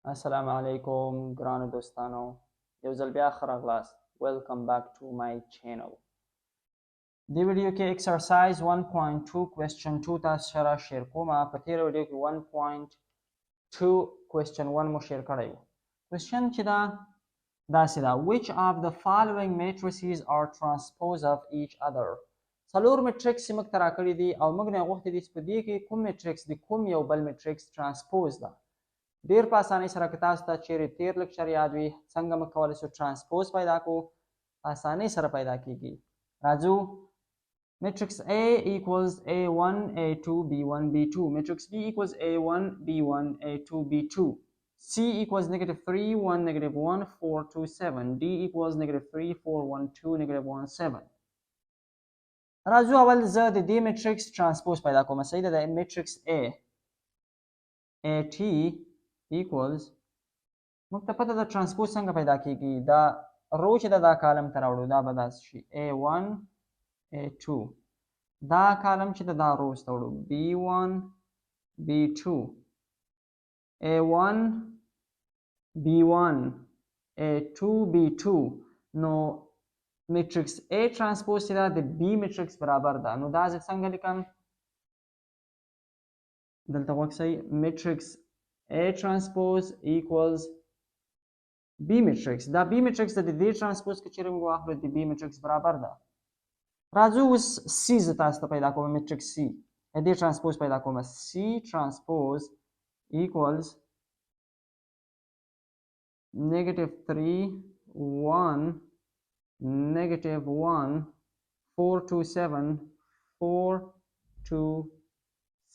السلام علیکم ګرانو دوستانو یو ځل بیا ښه راغلاست. ویلکم بیک ټو مای چینل. دې ویډیو کې exercise 1.2 question 2 تاسو سره شیر کوم. په تېره ویډیو کې 1.2 question 1 مو شیر کړی و. question چې دا داسې ده: which of the following matrices are transpose of each other؟ څلور میټریکس یې موږ ته راکړي دي او موږ نه یې غوښتي دي چې په دې کې کوم میټریکس د کوم یو بل میټریکس ترانسپوز ده. ډیر په اسانۍ سره که تاسو ته چیرې تیر لیکچر یاد وي څنګه موږ کولی شو ترانسپوز پیدا کړو، په اسانۍ سره پیدا کیږي. راځو. matrix A equals A1 A2 B1 B2. matrix B equals A1 B1 A2 B2. C equals -3 1 -1 4 2 7. D equals -3 4 1 2 -1 7. راځو اول زه د دې میټریکس ترانسپوز پیدا کوم. صحیح ده. د میټریکس A AT equals موږ ته پته ده ترانسپوز څنګه پیدا کیږي. دا رو چې دا کالم ته راوړو دا به داسې شي A1 A2. دا کالم چې دا روز ته وړو B1 B2 A1 B1 A2 B2. نو میټریکس A ترانسپوز چې دا د B میټریکس برابر ده. نو دا زه څنګه لیکم؟ دلته وکسئ. میټریکس A transpose equals B matrix. دا B matrix د دې ترانسپوز کې چیرې موږ واخلو د B matrix برابر ده. راځو اوس C زه تاسو ته پیدا کوم. میټریکس C د دې ترانسپوز پیدا کوم. C transpose equals -3 1 -1 4 2 7 4 2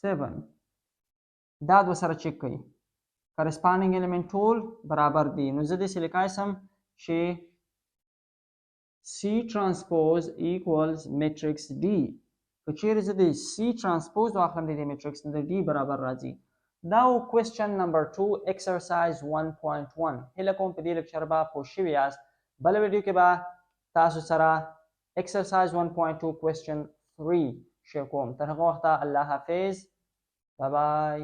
7. دا دو سره چک کړئ. corresponding element ټول برابر دي. نو زه داسې لیکای سم چې C transpose equals matrix D. که چیرې زه د C transpose واخلم د دې میټریکس نو د D برابر راځي. دا و question number 2 exercise 1.1. هیله کوم په دې لیکچر به پوه شوي یاست. بله ویډیو کې به تاسو سره exercise 1.2 question 3 شیر کوم. تر هغه وخته الله حافظ. بای بای.